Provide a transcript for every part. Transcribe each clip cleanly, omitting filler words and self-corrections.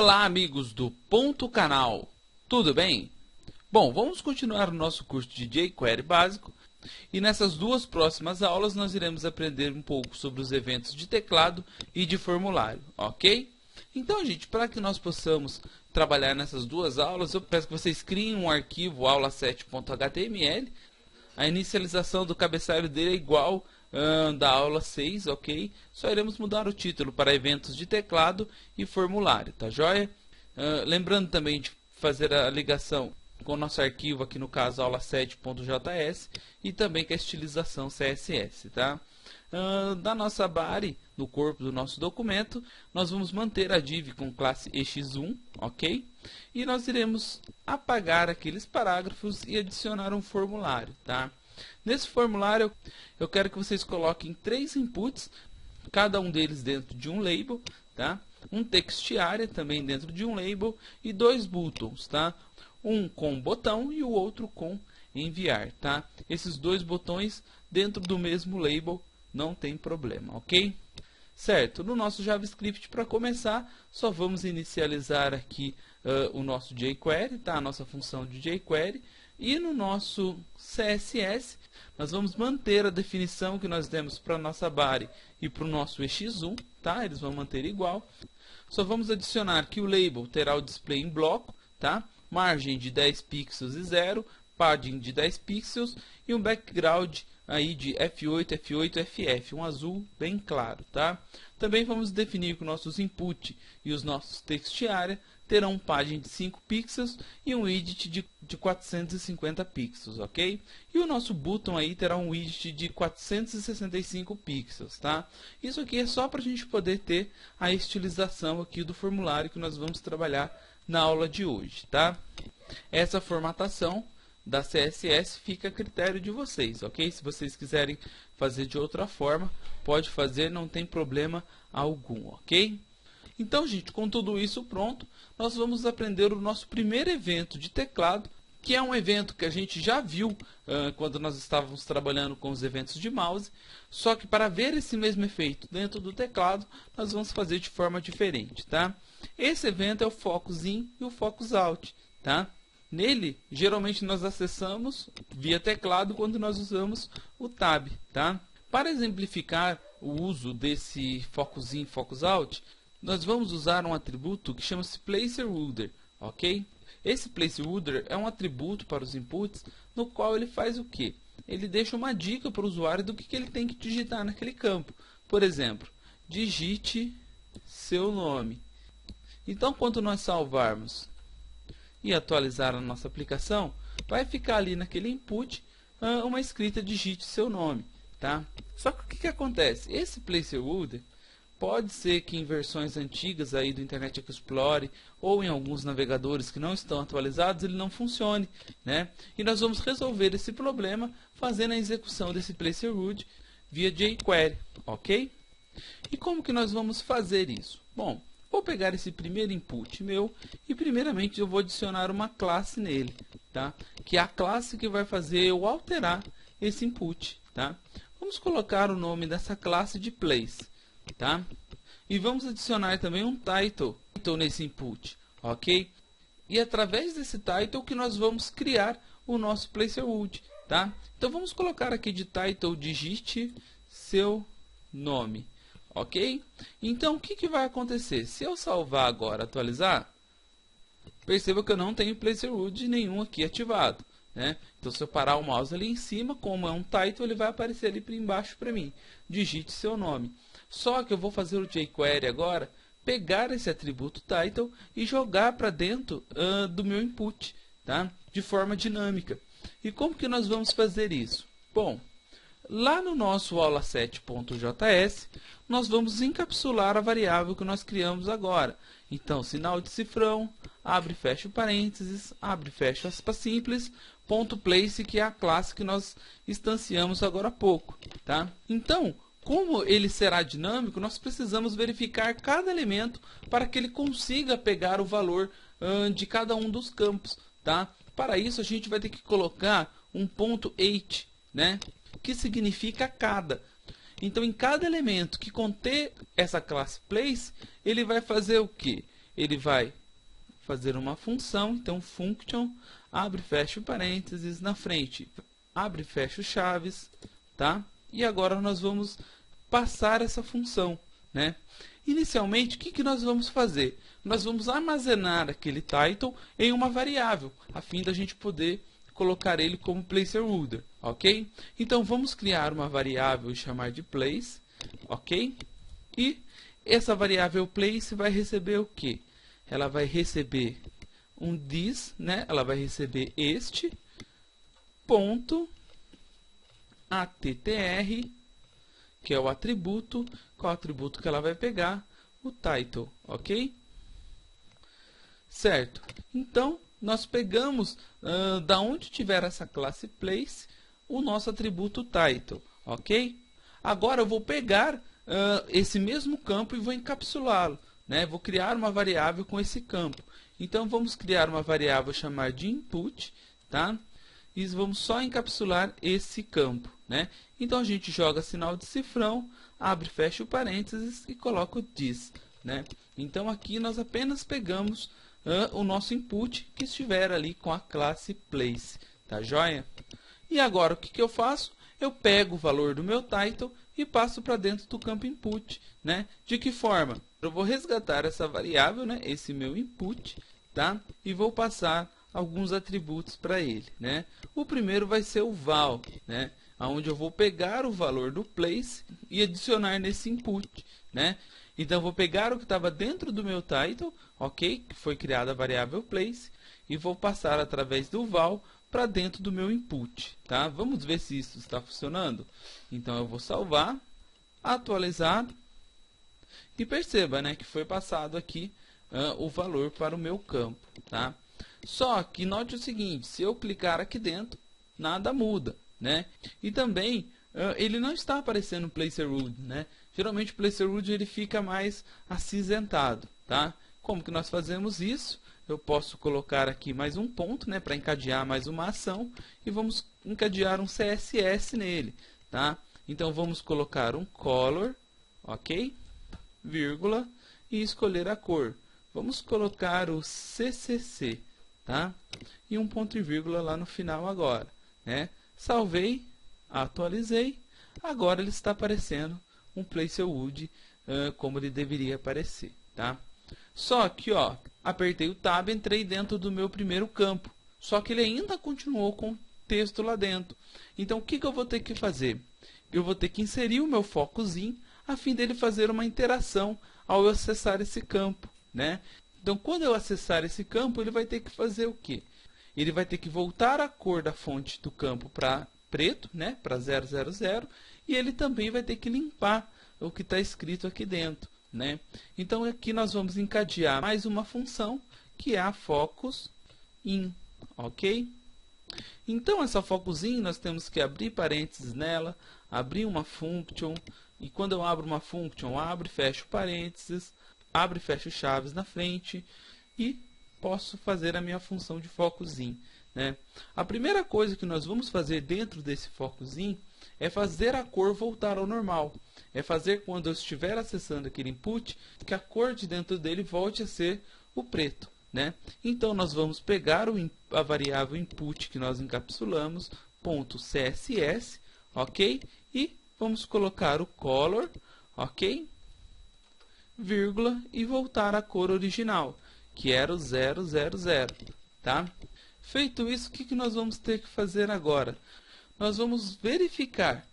Olá, amigos do Ponto Canal, tudo bem? Bom, vamos continuar o nosso curso de jQuery básico e nessas duas próximas aulas nós iremos aprender um pouco sobre os eventos de teclado e de formulário, ok? Então, gente, para que nós possamos trabalhar nessas duas aulas, eu peço que vocês criem um arquivo aula7.html. A inicialização do cabeçalho dele é igual da aula 6, ok? Só iremos mudar o título para eventos de teclado e formulário, tá joia? Lembrando também de fazer a ligação com o nosso arquivo, aqui no caso aula7.js, e também com a estilização CSS, tá? Da nossa body, no corpo do nosso documento, nós vamos manter a div com classe ex1, ok? E nós iremos apagar aqueles parágrafos e adicionar um formulário, tá? Nesse formulário, eu quero que vocês coloquem 3 inputs, cada um deles dentro de um label, tá? Um text area também dentro de um label e 2 buttons, tá? Um com botão e o outro com enviar, tá? Esses 2 botões dentro do mesmo label, não tem problema, ok? Certo, no nosso JavaScript, para começar, só vamos inicializar aqui o nosso jQuery, tá? A nossa função de jQuery. E no nosso CSS, nós vamos manter a definição que nós demos para a nossa body e para o nosso ex1, tá? Eles vão manter igual. Só vamos adicionar que o label terá o display em bloco, tá? Margem de 10 pixels e 0, padding de 10 pixels e um background aí de F8, F8, FF, um azul bem claro, tá? Também vamos definir que os nossos input e os nossos text area terão um padding de 5 pixels e um widget de 450 pixels, ok? E o nosso button aí terá um widget de 465 pixels, tá? Isso aqui é só para a gente poder ter a estilização aqui do formulário que nós vamos trabalhar na aula de hoje, tá? Essa formatação da CSS fica a critério de vocês, ok? Se vocês quiserem fazer de outra forma, pode fazer, não tem problema algum, ok? Então, gente, com tudo isso pronto, nós vamos aprender o nosso primeiro evento de teclado, que é um evento que a gente já viu quando nós estávamos trabalhando com os eventos de mouse, só que para ver esse mesmo efeito dentro do teclado, nós vamos fazer de forma diferente, tá? Esse evento é o Focus In e o Focus Out, tá? Nele, geralmente nós acessamos via teclado quando nós usamos o Tab, tá? Para exemplificar o uso desse Focus In e Focus Out, nós vamos usar um atributo que chama-se placeholder, ok? Esse placeholder é um atributo para os inputs, no qual ele faz o quê? Ele deixa uma dica para o usuário do que ele tem que digitar naquele campo. Por exemplo, digite seu nome. Então, quando nós salvarmos e atualizar a nossa aplicação, vai ficar ali naquele input uma escrita digite seu nome, tá? Só que o que acontece? Esse placeholder pode ser que em versões antigas aí do Internet Explorer ou em alguns navegadores que não estão atualizados ele não funcione, né? E nós vamos resolver esse problema fazendo a execução desse placeholder via jQuery, ok? E como que nós vamos fazer isso? Bom, vou pegar esse primeiro input meu e primeiramente eu vou adicionar uma classe nele, tá? Que é a classe que vai fazer eu alterar esse input, tá? Vamos colocar o nome dessa classe de place, tá? E vamos adicionar também um title nesse input, ok? E através desse title que nós vamos criar o nosso placeholder, tá? Então vamos colocar aqui de title digite seu nome, ok? Então o que vai acontecer? Se eu salvar agora, atualizar, perceba que eu não tenho placeholder nenhum aqui ativado, né? Então se eu parar o mouse ali em cima, como é um title, ele vai aparecer ali para embaixo para mim, digite seu nome. Só que eu vou fazer o jQuery agora, pegar esse atributo title e jogar para dentro do meu input, tá? De forma dinâmica. E como que nós vamos fazer isso? Bom, lá no nosso aula7.js, nós vamos encapsular a variável que nós criamos agora. Então, sinal de cifrão, abre e fecha parênteses, abre e fecha aspas simples, ponto place, que é a classe que nós instanciamos agora há pouco, tá? Então, como ele será dinâmico, nós precisamos verificar cada elemento para que ele consiga pegar o valor de cada um dos campos, tá? Para isso, a gente vai ter que colocar um ponto age, né? Que significa cada. Então, em cada elemento que conter essa classe place, ele vai fazer o quê? ele vai fazer uma função, então function, abre e fecha parênteses, na frente abre e fecha chaves, tá? E agora nós vamos passar essa função, né? Inicialmente, o que nós vamos fazer? Nós vamos armazenar aquele title em uma variável, a fim da gente poder colocar ele como placeholder, ok? Então, vamos criar uma variável e chamar de place, ok? E essa variável place vai receber o quê? Ela vai receber um this, né? Ela vai receber este ponto attr, que é o atributo. Qual atributo que ela vai pegar? O title, ok? Certo. Então, nós pegamos, da onde tiver essa classe place, o nosso atributo title, ok? Agora eu vou pegar esse mesmo campo e vou encapsulá-lo, né? Vou criar uma variável com esse campo. Então, vamos criar uma variável chamada de input, tá? E vamos só encapsular esse campo, né? Então, a gente joga sinal de cifrão, abre e fecha o parênteses e coloca o this, né? Então, aqui nós apenas pegamos o nosso input que estiver ali com a classe place, tá joia? E agora, o que eu faço? Eu pego o valor do meu title e passo para dentro do campo input, né? De que forma? Eu vou resgatar essa variável, né? Esse meu input, tá? E vou passar alguns atributos para ele, né? O primeiro vai ser o val, né? Onde eu vou pegar o valor do place e adicionar nesse input, né? Então, eu vou pegar o que estava dentro do meu title, ok? Que foi criada a variável place, e vou passar através do val para dentro do meu input, tá? Vamos ver se isso está funcionando. Então, eu vou salvar, atualizar, e perceba, né, que foi passado aqui o valor para o meu campo, tá? Só que note o seguinte, se eu clicar aqui dentro, nada muda, né? E também ele não está aparecendo placeholder, né? Geralmente o placeholder ele fica mais acinzentado, tá? Como que nós fazemos isso? Eu posso colocar aqui mais um ponto, né, para encadear mais uma ação, e vamos encadear um CSS nele, tá? Então vamos colocar um color, ok? Vírgula, e escolher a cor. Vamos colocar o CCC, tá? E um ponto e vírgula lá no final agora, né? Salvei, atualizei, agora ele está aparecendo um placeholder como ele deveria aparecer, tá? Só que, ó, apertei o Tab, entrei dentro do meu primeiro campo, só que ele ainda continuou com texto lá dentro. Então, o que eu vou ter que fazer? Eu vou ter que inserir o meu focozinho a fim dele fazer uma interação ao eu acessar esse campo, né? Então, quando eu acessar esse campo, ele vai ter que fazer o quê? Ele vai ter que voltar a cor da fonte do campo para preto, né? Para 000, e ele também vai ter que limpar o que está escrito aqui dentro, né? Então, aqui nós vamos encadear mais uma função, que é a focus in, ok? Então, essa focus in, nós temos que abrir parênteses nela, abrir uma function, e quando eu abro uma function, abro e fecho parênteses, abre e fecho chaves na frente, e posso fazer a minha função de focus in, né? A primeira coisa que nós vamos fazer dentro desse focus in é fazer a cor voltar ao normal. É fazer quando eu estiver acessando aquele input, que a cor de dentro dele volte a ser o preto, né? Então, nós vamos pegar a variável input que nós encapsulamos, .css, ok? E vamos colocar o color, ok? Vírgula, e voltar à cor original, que era o 000, tá? Feito isso, o que nós vamos ter que fazer agora? Nós vamos verificar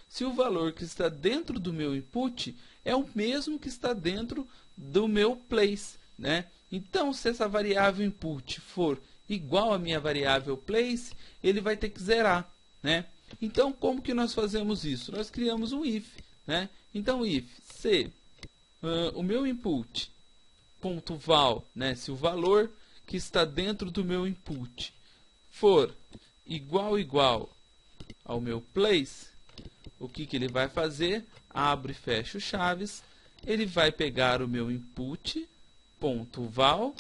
se o valor que está dentro do meu input é o mesmo que está dentro do meu place, né? Então, se essa variável input for igual à minha variável place, ele vai ter que zerar, né? Então, como que nós fazemos isso? Nós criamos um if, né? Então, if se o meu input .val, né? Se o valor que está dentro do meu input for igual ao meu place, o que ele vai fazer? Abre e fecha chaves, ele vai pegar o meu input .val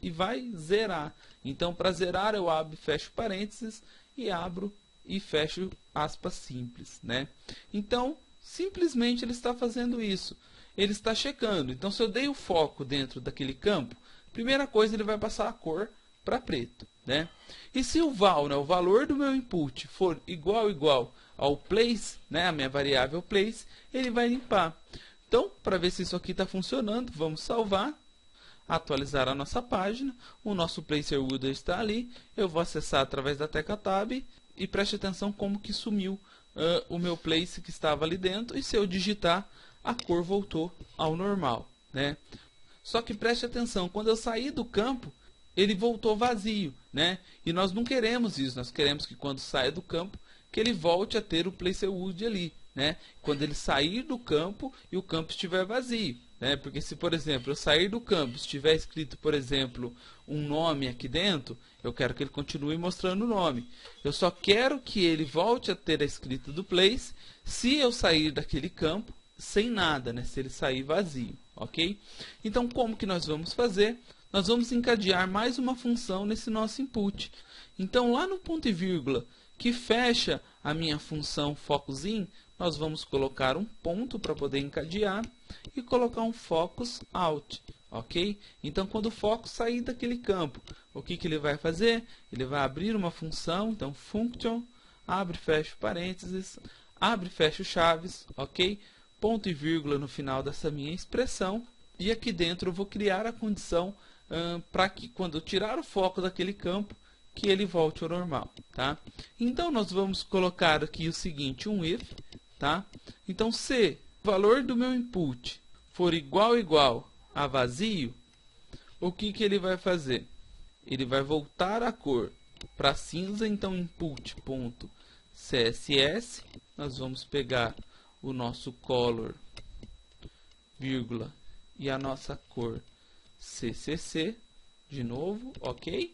e vai zerar. Então, para zerar, eu abro e fecho parênteses e abro e fecho aspas simples, né? Então, simplesmente ele está fazendo isso. Ele está checando. Então, se eu dei o foco dentro daquele campo, Primeira coisa, ele vai passar a cor para preto, né? E se o val, né, o valor do meu input, for igual ao place, né, a minha variável place, ele vai limpar. Então, para ver se isso aqui está funcionando, vamos salvar, atualizar a nossa página. O nosso placer order está ali. Eu vou acessar através da tecla Tab e preste atenção como que sumiu o meu place que estava ali dentro. E se eu digitar, a cor voltou ao normal, né? Só que preste atenção, quando eu sair do campo, ele voltou vazio, né? E nós não queremos isso, nós queremos que quando saia do campo, que ele volte a ter o placeholder ali, né? Quando ele sair do campo e o campo estiver vazio, né? Porque se, por exemplo, eu sair do campo, estiver escrito, por exemplo, um nome aqui dentro, eu quero que ele continue mostrando o nome. Eu só quero que ele volte a ter a escrita do place se eu sair daquele campo sem nada, né? Se ele sair vazio, ok? Então, como que nós vamos fazer? Nós vamos encadear mais uma função nesse nosso input. Então, lá no ponto e vírgula que fecha a minha função focus in, nós vamos colocar um ponto para poder encadear e colocar um focus out, ok? Então, quando o focus sair daquele campo, o que ele vai fazer? Ele vai abrir uma função, então function, abre e fecha parênteses, abre e fecha chaves, ok? Ponto e vírgula no final dessa minha expressão, e aqui dentro eu vou criar a condição para que quando eu tirar o foco daquele campo, que ele volte ao normal, tá? Então, nós vamos colocar aqui o seguinte, um if, tá? Então, se o valor do meu input for igual a vazio, o que ele vai fazer? Ele vai voltar a cor para cinza, então input.css, nós vamos pegar o nosso color, vírgula, e a nossa cor CCC, de novo, ok?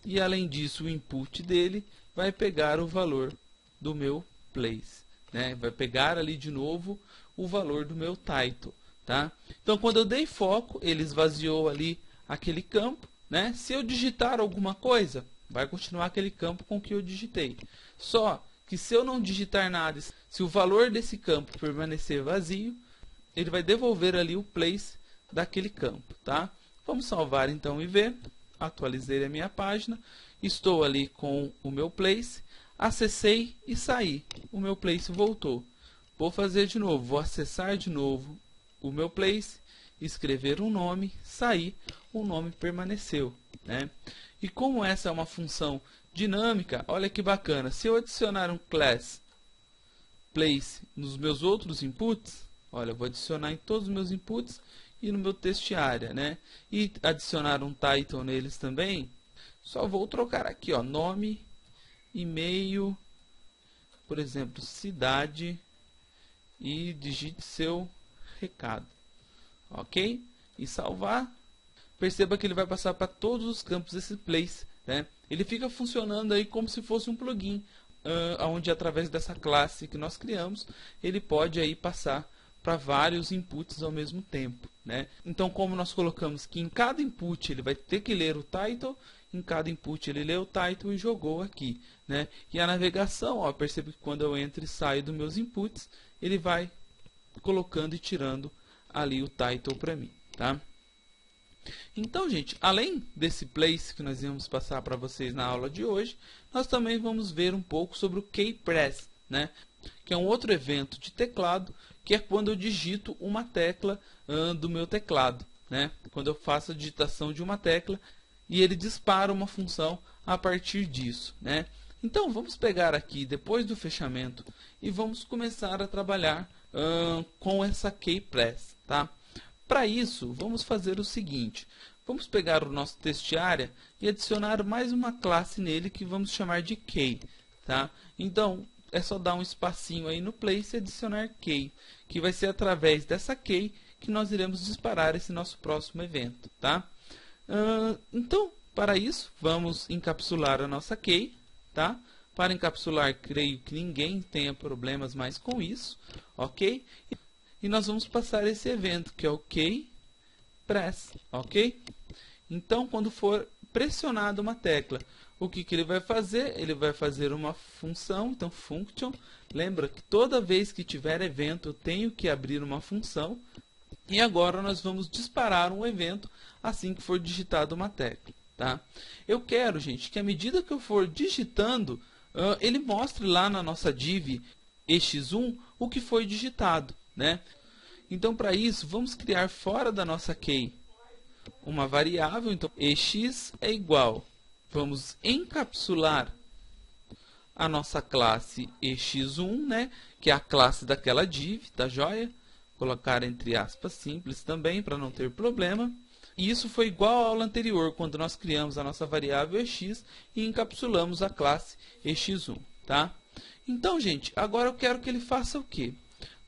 E além disso, o input dele vai pegar o valor do meu place, né? Vai pegar ali de novo o valor do meu title, tá? Então, quando eu dei foco, ele esvaziou ali aquele campo, né? Se eu digitar alguma coisa, vai continuar aquele campo com que eu digitei. Só que se eu não digitar nada, se o valor desse campo permanecer vazio, ele vai devolver ali o place daquele campo, tá? Vamos salvar então e ver. Atualizei a minha página, estou ali com o meu place, acessei e saí, o meu place voltou. Vou fazer de novo, vou acessar de novo o meu place, escrever um nome, sair, o nome permaneceu, né? E como essa é uma função dinâmica, olha que bacana, se eu adicionar um class place nos meus outros inputs, olha, eu vou adicionar em todos os meus inputs, e no meu test area, né? E adicionar um title neles também. Só vou trocar aqui, ó, nome, e-mail, por exemplo, cidade e digite seu recado, ok? E salvar. Perceba que ele vai passar para todos os campos esse place, né? Ele fica funcionando aí como se fosse um plugin, onde através dessa classe que nós criamos, ele pode aí passar para vários inputs ao mesmo tempo, né? Então, como nós colocamos que em cada input ele vai ter que ler o title, em cada input ele lê o title e jogou aqui, né? E a navegação, ó, perceba que quando eu entro e saio dos meus inputs, ele vai colocando e tirando ali o title para mim, tá? Então, gente, além desse place que nós íamos passar para vocês na aula de hoje, nós também vamos ver um pouco sobre o keypress, né? Que é um outro evento de teclado, que é quando eu digito uma tecla do meu teclado, né? Quando eu faço a digitação de uma tecla e ele dispara uma função a partir disso, né? Então, vamos pegar aqui depois do fechamento e vamos começar a trabalhar com essa keypress, tá? Para isso, vamos fazer o seguinte, vamos pegar o nosso test area e adicionar mais uma classe nele que vamos chamar de key, tá? Então, é só dar um espacinho aí no place e adicionar key, que vai ser através dessa key que nós iremos disparar esse nosso próximo evento, tá? Então, para isso, vamos encapsular a nossa key, tá? Para encapsular, creio que ninguém tenha problemas mais com isso, ok? E nós vamos passar esse evento, que é o keypress, ok? Então, quando for pressionada uma tecla, o que ele vai fazer? Ele vai fazer uma função, então function. Lembra que toda vez que tiver evento, eu tenho que abrir uma função. E agora nós vamos disparar um evento assim que for digitada uma tecla. Tá? Eu quero, gente, que à medida que eu for digitando, ele mostre lá na nossa div ex1 o que foi digitado, né? Então, para isso, vamos criar fora da nossa key uma variável. Então, ex é igual. Vamos encapsular a nossa classe ex1, né? Que é a classe daquela div, tá joia? Colocar entre aspas simples também, para não ter problema. E isso foi igual à aula anterior, quando nós criamos a nossa variável ex e encapsulamos a classe ex1, tá? Então, gente, agora eu quero que ele faça o quê?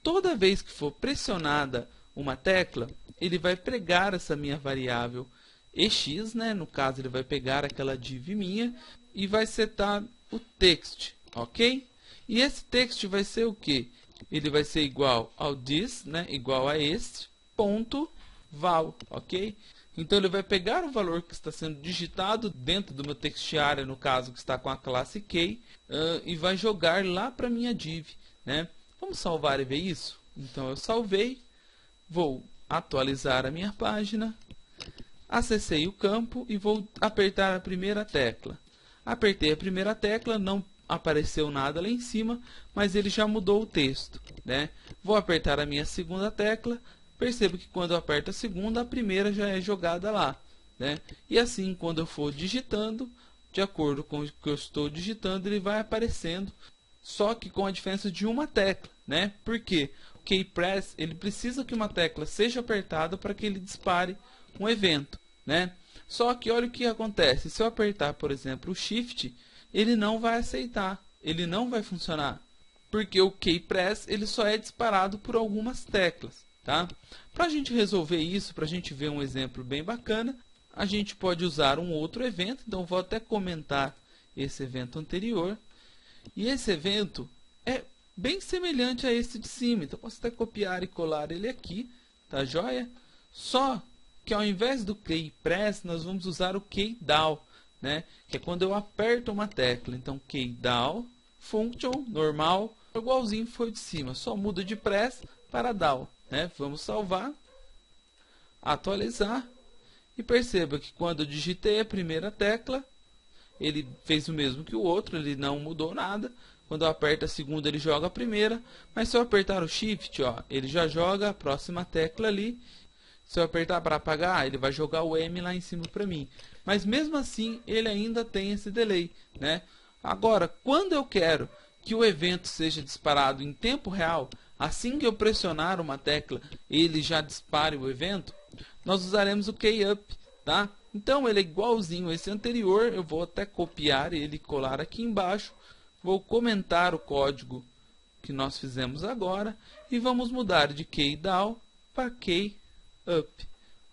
Toda vez que for pressionada uma tecla, ele vai pegar essa minha variável ex, né? No caso, ele vai pegar aquela div minha e vai setar o text, ok? E esse text vai ser o quê? Ele vai ser igual ao this, né? Igual a este, ponto val, ok? Então, ele vai pegar o valor que está sendo digitado dentro do meu textArea, no caso, que está com a classe key, e vai jogar lá para a minha div, né? Vamos salvar e ver isso? Então, eu salvei, vou atualizar a minha página, acessei o campo e vou apertar a primeira tecla. Apertei a primeira tecla, não apareceu nada lá em cima, mas ele já mudou o texto, né? Vou apertar a minha segunda tecla. Perceba que quando eu aperto a segunda, a primeira já é jogada lá, né? E assim, quando eu for digitando, de acordo com o que eu estou digitando, ele vai aparecendo, só que com a diferença de uma tecla, né? Porque o keypress, ele precisa que uma tecla seja apertada para que ele dispare um evento, né? Só que olha o que acontece. Se eu apertar, por exemplo, o Shift, ele não vai aceitar, ele não vai funcionar, porque o keypress ele só é disparado por algumas teclas. Tá? Para a gente resolver isso, para a gente ver um exemplo bem bacana, a gente pode usar um outro evento. Então, vou até comentar esse evento anterior. E esse evento é bem semelhante a esse de cima. Então, posso até copiar e colar ele aqui, tá joia? Só que ao invés do keypress, nós vamos usar o keydown, né? Que é quando eu aperto uma tecla. Então, keydown, function, normal, igualzinho foi de cima. Só muda de press para down. Né? Vamos salvar, atualizar e perceba que quando eu digitei a primeira tecla, ele fez o mesmo que o outro, ele não mudou nada. Quando eu aperto a segunda, ele joga a primeira, mas se eu apertar o Shift, ó, ele já joga a próxima tecla ali. Se eu apertar para apagar, ele vai jogar o M lá em cima para mim. Mas mesmo assim, ele ainda tem esse delay, né? Agora, quando eu quero que o evento seja disparado em tempo real, assim que eu pressionar uma tecla, ele já dispare o evento, nós usaremos o keyup, tá? Então, ele é igualzinho a esse anterior. Eu vou até copiar ele e colar aqui embaixo. Vou comentar o código que nós fizemos agora e vamos mudar de keydown para keyup,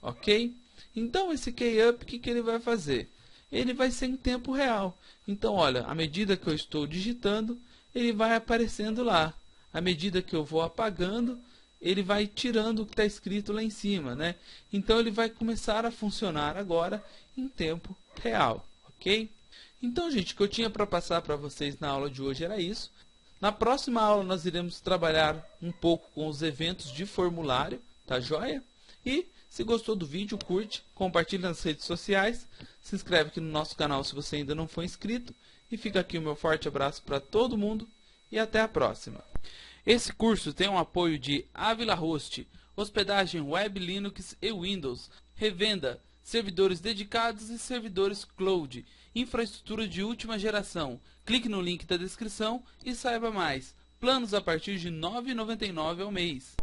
ok? Então, esse keyup, o que ele vai fazer? Ele vai ser em tempo real. Então, olha, à medida que eu estou digitando, ele vai aparecendo lá. À medida que eu vou apagando, ele vai tirando o que está escrito lá em cima, né? Então, ele vai começar a funcionar agora em tempo real, ok? Então, gente, o que eu tinha para passar para vocês na aula de hoje era isso. Na próxima aula, nós iremos trabalhar um pouco com os eventos de formulário, tá joia? E, se gostou do vídeo, curte, compartilha nas redes sociais, se inscreve aqui no nosso canal se você ainda não for inscrito. E fica aqui o meu forte abraço para todo mundo e até a próxima. Esse curso tem um apoio de Avila Host, hospedagem web, Linux e Windows, revenda, servidores dedicados e servidores cloud, infraestrutura de última geração. Clique no link da descrição e saiba mais. Planos a partir de R$ 9,99 ao mês.